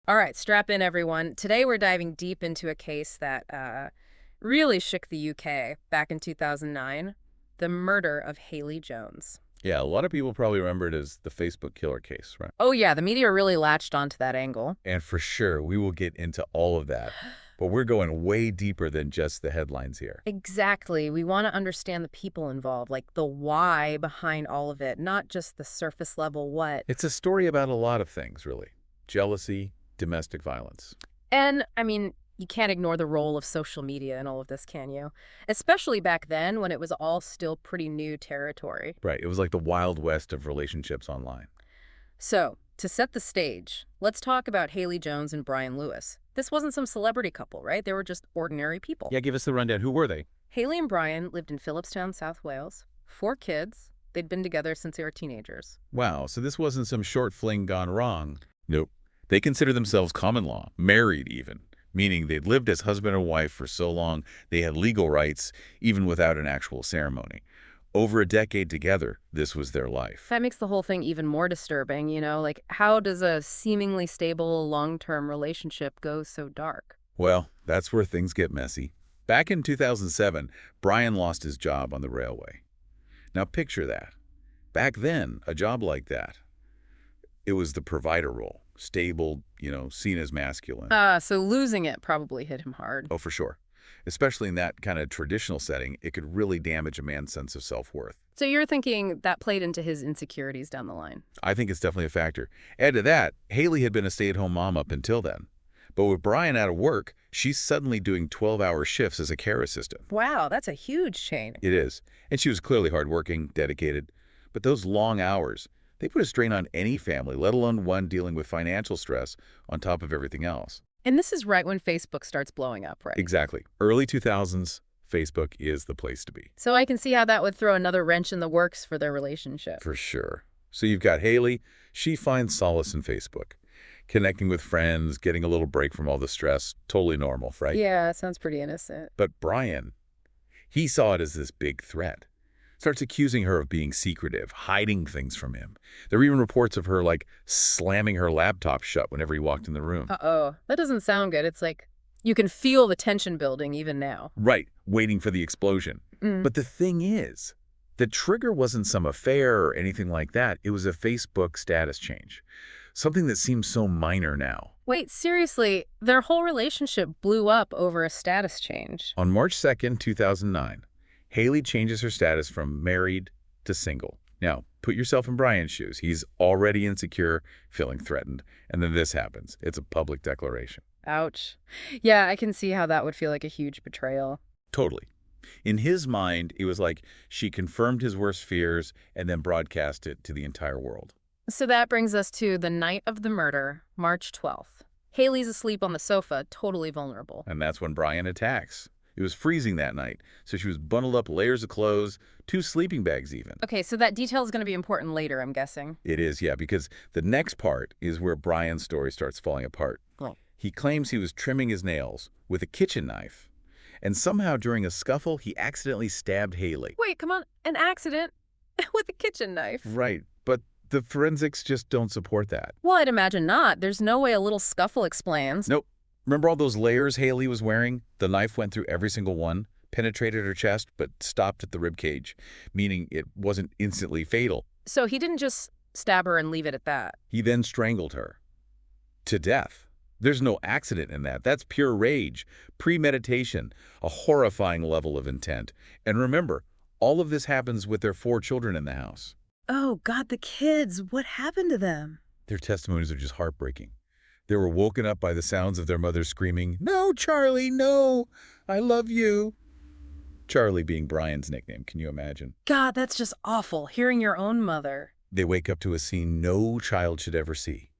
All right, strap in, everyone. Today we're diving deep into a case that really shook the UK back in 2009, the murder of Hayley Jones. Yeah, a lot of people probably remember it as the Facebook killer case, right? Oh yeah, the media really latched onto that angle. And for sure, we will get into all of that. But we're going way deeper than just the headlines here. Exactly. We want to understand the people involved, like the why behind all of it, not just the surface level what. It's a story about a lot of things, really. Jealousy, domestic violence. And, I mean, you can't ignore the role of social media in all of this, can you? Especially back then when it was all still pretty new territory. Right, it was like the Wild West of relationships online. So, to set the stage, let's talk about Hayley Jones and Brian Lewis. This wasn't some celebrity couple, right? They were just ordinary people. Yeah, give us the rundown. Who were they? Hayley and Brian lived in Phillipstown, South Wales. 4 kids. They'd been together since they were teenagers. Wow, so this wasn't some short fling gone wrong. Nope. They consider themselves common law, married even, meaning they'd lived as husband and wife for so long they had legal rights even without an actual ceremony. Over a decade together, this was their life. That makes the whole thing even more disturbing, Like, how does a seemingly stable, long-term relationship go so dark? Well, that's where things get messy. Back in 2007, Brian lost his job on the railway. Now picture that. Back then, a job like that, it was the provider role. Stable, seen as masculine. So losing it probably hit him hard. Oh, for sure. Especially in that kind of traditional setting, it could really damage a man's sense of self-worth. So you're thinking that played into his insecurities down the line? I think it's definitely a factor. Add to that, Hayley had been a stay-at-home mom up until then. But with Brian out of work, she's suddenly doing 12-hour shifts as a care assistant. Wow, that's a huge change. It is. And she was clearly hardworking, dedicated. But those long hours, they put a strain on any family, let alone one dealing with financial stress on top of everything else. And this is right when Facebook starts blowing up, right? Exactly. Early 2000s, Facebook is the place to be. So I can see how that would throw another wrench in the works for their relationship. For sure. So you've got Hayley. She finds solace in Facebook. Connecting with friends, getting a little break from all the stress. Totally normal, right? Yeah, it sounds pretty innocent. But Brian, he saw it as this big threat. Starts accusing her of being secretive, hiding things from him. There were even reports of her, slamming her laptop shut whenever he walked in the room. Uh-oh. That doesn't sound good. It's like you can feel the tension building even now. Right, waiting for the explosion. But the thing is, the trigger wasn't some affair or anything like that. It was a Facebook status change. Something that seems so minor now. Wait, seriously, their whole relationship blew up over a status change. On March 2nd, 2009, Hayley changes her status from married to single. Now, put yourself in Brian's shoes. He's already insecure, feeling threatened, and then this happens. It's a public declaration. Ouch. Yeah, I can see how that would feel like a huge betrayal. Totally. In his mind, it was like she confirmed his worst fears and then broadcast it to the entire world. So that brings us to the night of the murder, March 12th. Hayley's asleep on the sofa, totally vulnerable. And that's when Brian attacks. It was freezing that night, so she was bundled up layers of clothes, 2 sleeping bags even. Okay, so that detail is going to be important later, I'm guessing. It is, yeah, because the next part is where Brian's story starts falling apart. Oh. He claims he was trimming his nails with a kitchen knife, and somehow during a scuffle, he accidentally stabbed Hayley. Wait, come on, an accident with a kitchen knife? Right, but the forensics just don't support that. Well, I'd imagine not. There's no way a little scuffle explains. Nope. Remember all those layers Hayley was wearing? The knife went through every single one, penetrated her chest, but stopped at the rib cage, meaning it wasn't instantly fatal. So he didn't just stab her and leave it at that. He then strangled her to death. There's no accident in that. That's pure rage, premeditation, a horrifying level of intent. And remember, all of this happens with their 4 children in the house. Oh, God, the kids. What happened to them? Their testimonies are just heartbreaking. They were woken up by the sounds of their mother screaming, "No, Charlie, no, I love you." Charlie being Brian's nickname, can you imagine? God, that's just awful, hearing your own mother. They wake up to a scene no child should ever see.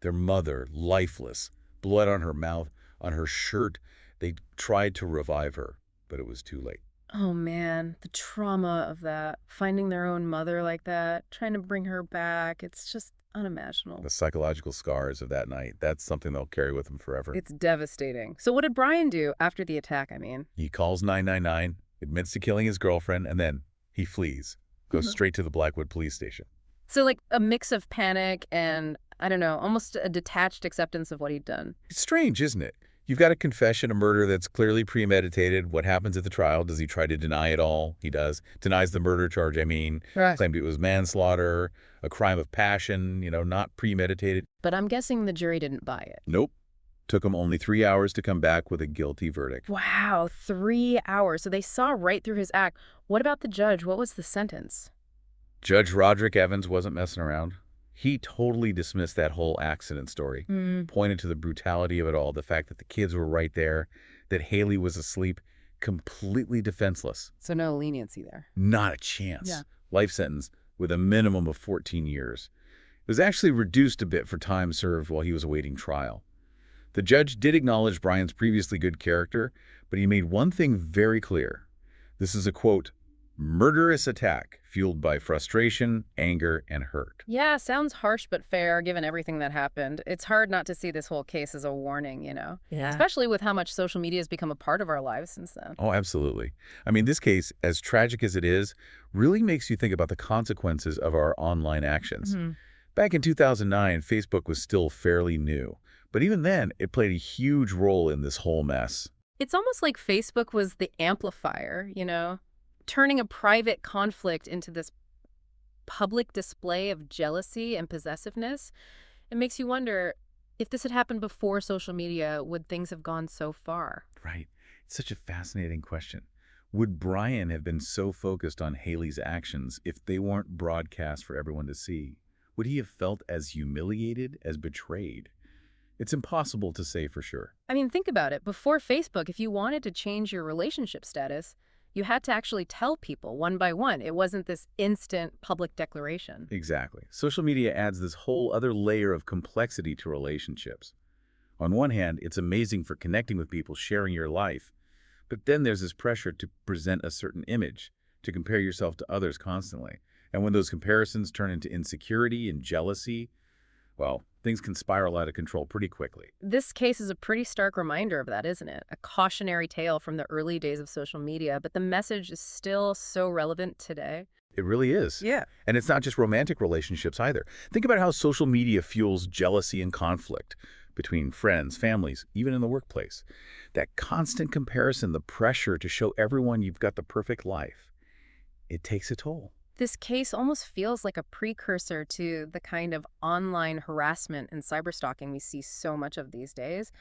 Their mother, lifeless, blood on her mouth, on her shirt. They tried to revive her, but it was too late. Oh, man, the trauma of that. Finding their own mother like that, trying to bring her back. It's just unimaginable. The psychological scars of that night, that's something they'll carry with them forever. It's devastating. So what did Brian do after the attack, I mean? He calls 999, admits to killing his girlfriend, and then he flees, goes straight to the Blackwood police station. So like a mix of panic and I don't know, almost a detached acceptance of what he'd done. It's strange, isn't it? You've got a confession, a murder that's clearly premeditated. What happens at the trial? Does he try to deny it all? He does. Denies the murder charge, I mean. Right. Claimed it was manslaughter, a crime of passion, not premeditated. But I'm guessing the jury didn't buy it. Nope. Took him only 3 hours to come back with a guilty verdict. Wow, 3 hours. So they saw right through his act. What about the judge? What was the sentence? Judge Roderick Evans wasn't messing around. He totally dismissed that whole accident story, pointed to the brutality of it all, the fact that the kids were right there, that Hayley was asleep, completely defenseless. So no leniency there. Not a chance. Yeah. Life sentence with a minimum of 14 years. It was actually reduced a bit for time served while he was awaiting trial. The judge did acknowledge Brian's previously good character, but he made one thing very clear. This is a, quote, murderous attack fueled by frustration, anger, and hurt. Yeah, sounds harsh but fair given everything that happened. It's hard not to see this whole case as a warning, Yeah. especially with how much social media has become a part of our lives since then. Oh, absolutely. I mean, this case, as tragic as it is, really makes you think about the consequences of our online actions. Back in 2009, Facebook was still fairly new, but even then, it played a huge role in this whole mess. It's almost like Facebook was the amplifier, turning a private conflict into this public display of jealousy and possessiveness. It makes you wonder, if this had happened before social media, would things have gone so far? Right. It's such a fascinating question. Would Brian have been so focused on Hayley's actions if they weren't broadcast for everyone to see? Would he have felt as humiliated, as betrayed? It's impossible to say for sure. I mean, think about it. Before Facebook, if you wanted to change your relationship status, you had to actually tell people one by one. It wasn't this instant public declaration. Exactly. Social media adds this whole other layer of complexity to relationships. On one hand, it's amazing for connecting with people, sharing your life. But then there's this pressure to present a certain image, to compare yourself to others constantly. And when those comparisons turn into insecurity and jealousy, well, things can spiral out of control pretty quickly. This case is a pretty stark reminder of that, isn't it? A cautionary tale from the early days of social media, but the message is still so relevant today. It really is. Yeah. And it's not just romantic relationships either. Think about how social media fuels jealousy and conflict between friends, families, even in the workplace. That constant comparison, the pressure to show everyone you've got the perfect life, it takes a toll. This case almost feels like a precursor to the kind of online harassment and cyberstalking we see so much of these days.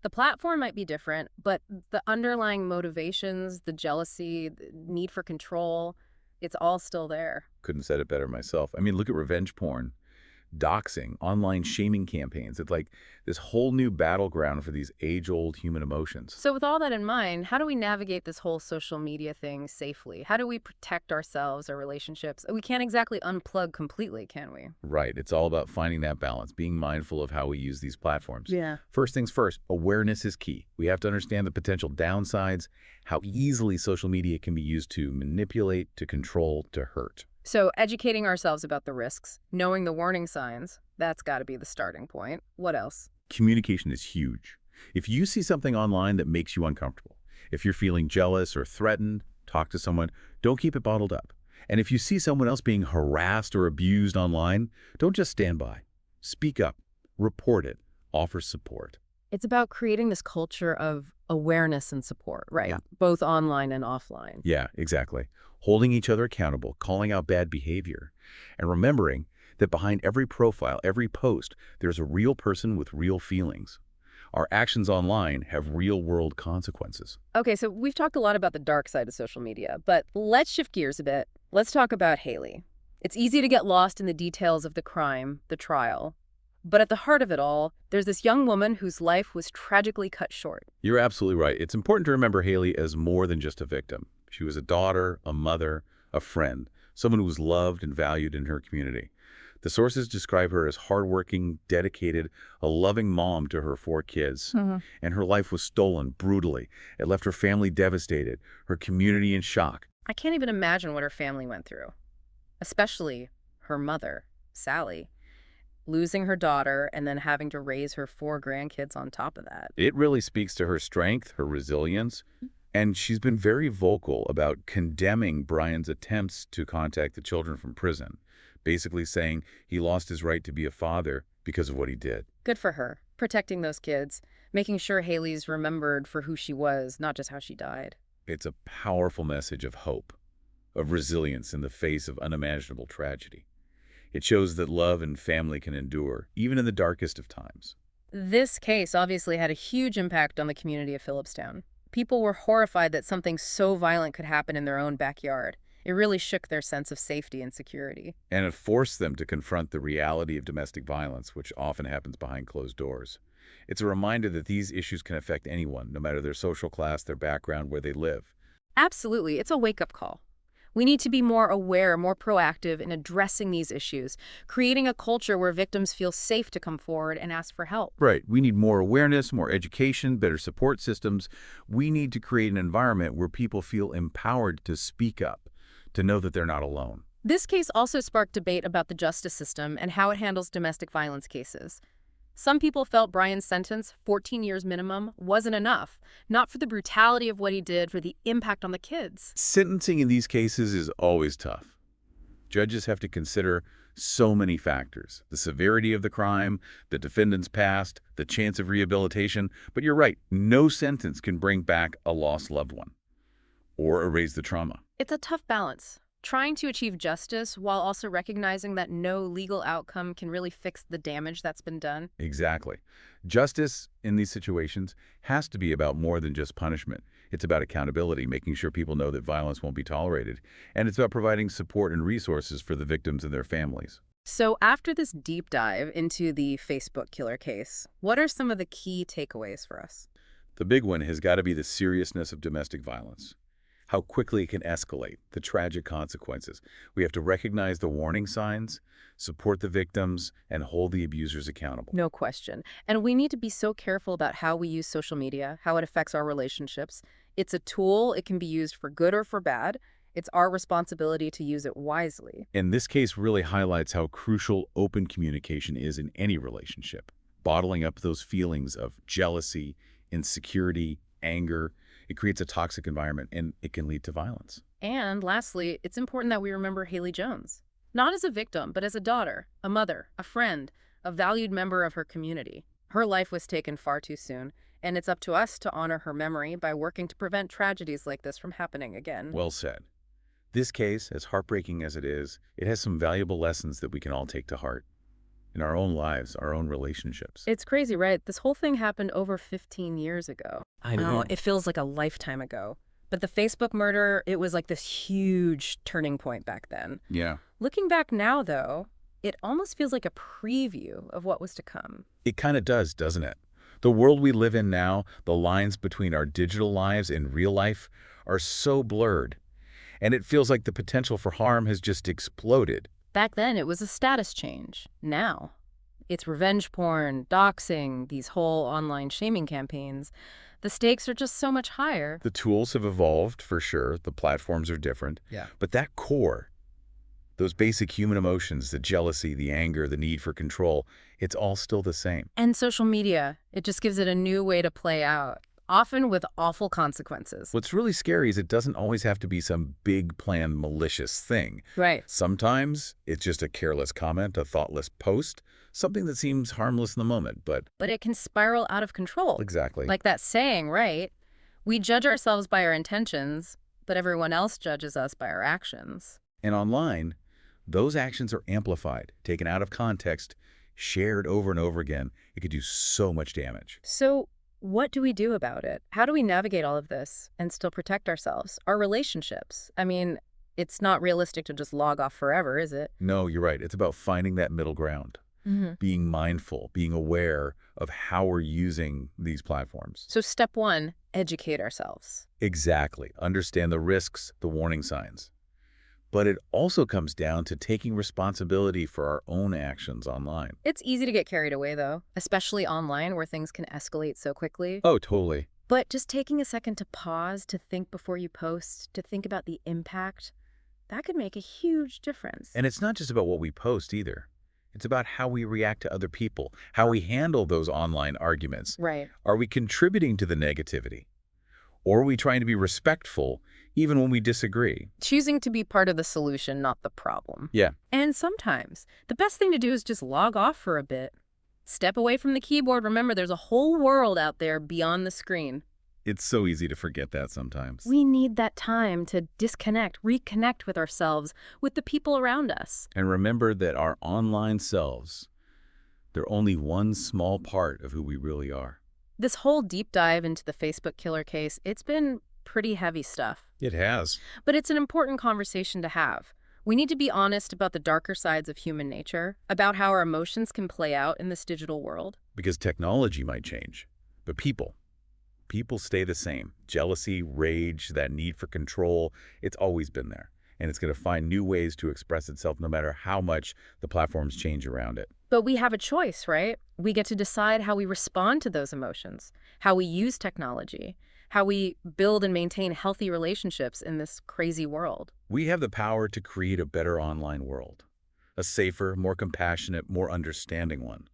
The platform might be different, but the underlying motivations, the jealousy, the need for control, it's all still there. Couldn't have said it better myself. I mean, look at revenge porn, doxing, online shaming campaigns. It's like this whole new battleground for these age-old human emotions. So with all that in mind, how do we navigate this whole social media thing safely? How do we protect ourselves, our relationships? We can't exactly unplug completely, can we? Right. It's all about finding that balance, being mindful of how we use these platforms. Yeah. First things first, awareness is key. We have to understand the potential downsides, how easily social media can be used to manipulate, to control, to hurt. So educating ourselves about the risks, knowing the warning signs, that's got to be the starting point. What else? Communication is huge. If you see something online that makes you uncomfortable, if you're feeling jealous or threatened, talk to someone. Don't keep it bottled up. And if you see someone else being harassed or abused online, don't just stand by. Speak up, report it, offer support. It's about creating this culture of awareness and support, right? Yeah. Both online and offline. Yeah, exactly. Holding each other accountable, calling out bad behavior, and remembering that behind every profile, every post, there's a real person with real feelings. Our actions online have real-world consequences. Okay, so we've talked a lot about the dark side of social media, but let's shift gears a bit. Let's talk about Hayley. It's easy to get lost in the details of the crime, the trial. But at the heart of it all, there's this young woman whose life was tragically cut short. You're absolutely right. It's important to remember Hayley as more than just a victim. She was a daughter, a mother, a friend, someone who was loved and valued in her community. The sources describe her as hardworking, dedicated, a loving mom to her 4 kids. And her life was stolen brutally. It left her family devastated, her community in shock. I can't even imagine what her family went through, especially her mother, Sally. Losing her daughter and then having to raise her 4 grandkids on top of that. It really speaks to her strength, her resilience, and she's been very vocal about condemning Brian's attempts to contact the children from prison, basically saying he lost his right to be a father because of what he did. Good for her. Protecting those kids, making sure Hayley's remembered for who she was, not just how she died. It's a powerful message of hope, of resilience in the face of unimaginable tragedy. It shows that love and family can endure, even in the darkest of times. This case obviously had a huge impact on the community of Phillipstown. People were horrified that something so violent could happen in their own backyard. It really shook their sense of safety and security. And it forced them to confront the reality of domestic violence, which often happens behind closed doors. It's a reminder that these issues can affect anyone, no matter their social class, their background, where they live. Absolutely, it's a wake-up call. We need to be more aware, more proactive in addressing these issues, creating a culture where victims feel safe to come forward and ask for help. Right. We need more awareness, more education, better support systems. We need to create an environment where people feel empowered to speak up, to know that they're not alone. This case also sparked debate about the justice system and how it handles domestic violence cases. Some people felt Brian's sentence, 14 years minimum, wasn't enough, not for the brutality of what he did, for the impact on the kids. Sentencing in these cases is always tough. Judges have to consider so many factors: the severity of the crime, the defendant's past, the chance of rehabilitation. But you're right, no sentence can bring back a lost loved one or erase the trauma. It's a tough balance, trying to achieve justice while also recognizing that no legal outcome can really fix the damage that's been done. Exactly. Justice in these situations has to be about more than just punishment. It's about accountability, making sure people know that violence won't be tolerated. And it's about providing support and resources for the victims and their families. So after this deep dive into the Facebook killer case, what are some of the key takeaways for us? The big one has got to be the seriousness of domestic violence. How quickly it can escalate, the tragic consequences. We have to recognize the warning signs, support the victims, and hold the abusers accountable. No question. And we need to be so careful about how we use social media, how it affects our relationships. It's a tool. It can be used for good or for bad. It's our responsibility to use it wisely. And this case really highlights how crucial open communication is in any relationship. Bottling up those feelings of jealousy, insecurity, anger, it creates a toxic environment, and it can lead to violence. And lastly, it's important that we remember Hayley Jones, not as a victim, but as a daughter, a mother, a friend, a valued member of her community. Her life was taken far too soon, and it's up to us to honor her memory by working to prevent tragedies like this from happening again. Well said. This case, as heartbreaking as it is, it has some valuable lessons that we can all take to heart in our own lives, our own relationships. It's crazy, right? This whole thing happened over 15 years ago. I know. It feels like a lifetime ago. But the Facebook murder, it was like this huge turning point back then. Yeah. Looking back now, though, it almost feels like a preview of what was to come. It kind of does, doesn't it? The world we live in now, the lines between our digital lives and real life are so blurred. And it feels like the potential for harm has just exploded. Back then, it was a status change. Now, it's revenge porn, doxing, these whole online shaming campaigns. The stakes are just so much higher. The tools have evolved, for sure. The platforms are different. Yeah. But that core, those basic human emotions, the jealousy, the anger, the need for control, it's all still the same. And social media, it just gives it a new way to play out, often with awful consequences. What's really scary is it doesn't always have to be some big, planned, malicious thing. Right. Sometimes it's just a careless comment, a thoughtless post, something that seems harmless in the moment, but... But it can spiral out of control. Exactly. Like that saying, right? We judge ourselves by our intentions, but everyone else judges us by our actions. And online, those actions are amplified, taken out of context, shared over and over again. It could do so much damage. So what do we do about it? How do we navigate all of this and still protect ourselves, our relationships? I mean, it's not realistic to just log off forever, is it? No, you're right. It's about finding that middle ground. Being mindful, being aware of how we're using these platforms. So step one, educate ourselves. Exactly. Understand the risks, the warning signs. But it also comes down to taking responsibility for our own actions online. It's easy to get carried away, though, especially online where things can escalate so quickly. Oh, totally. But just taking a second to pause, to think before you post, to think about the impact, that could make a huge difference. And it's not just about what we post either. It's about how we react to other people, how we handle those online arguments. Right. Are we contributing to the negativity? Or are we trying to be respectful even when we disagree? Choosing to be part of the solution, not the problem. Yeah. And sometimes the best thing to do is just log off for a bit. Step away from the keyboard. Remember, there's a whole world out there beyond the screen. It's so easy to forget that sometimes. We need that time to disconnect, reconnect with ourselves, with the people around us. And remember that our online selves, they're only one small part of who we really are. This whole deep dive into the Facebook killer case, it's been pretty heavy stuff. It has. But it's an important conversation to have. We need to be honest about the darker sides of human nature, about how our emotions can play out in this digital world. Because technology might change, but people stay the same. Jealousy, rage, that need for control, it's always been there. And it's going to find new ways to express itself no matter how much the platforms change around it. But we have a choice, right? We get to decide how we respond to those emotions, how we use technology, how we build and maintain healthy relationships in this crazy world. We have the power to create a better online world, a safer, more compassionate, more understanding one,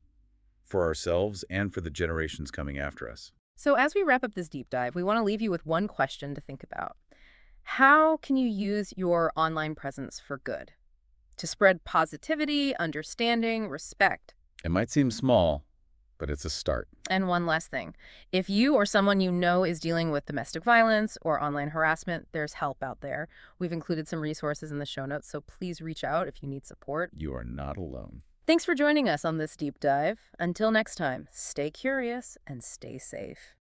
for ourselves and for the generations coming after us. So as we wrap up this deep dive, we want to leave you with one question to think about. How can you use your online presence for good? To spread positivity, understanding, respect. It might seem small, but it's a start. And one last thing. If you or someone you know is dealing with domestic violence or online harassment, there's help out there. We've included some resources in the show notes, so please reach out if you need support. You are not alone. Thanks for joining us on this deep dive. Until next time, stay curious and stay safe.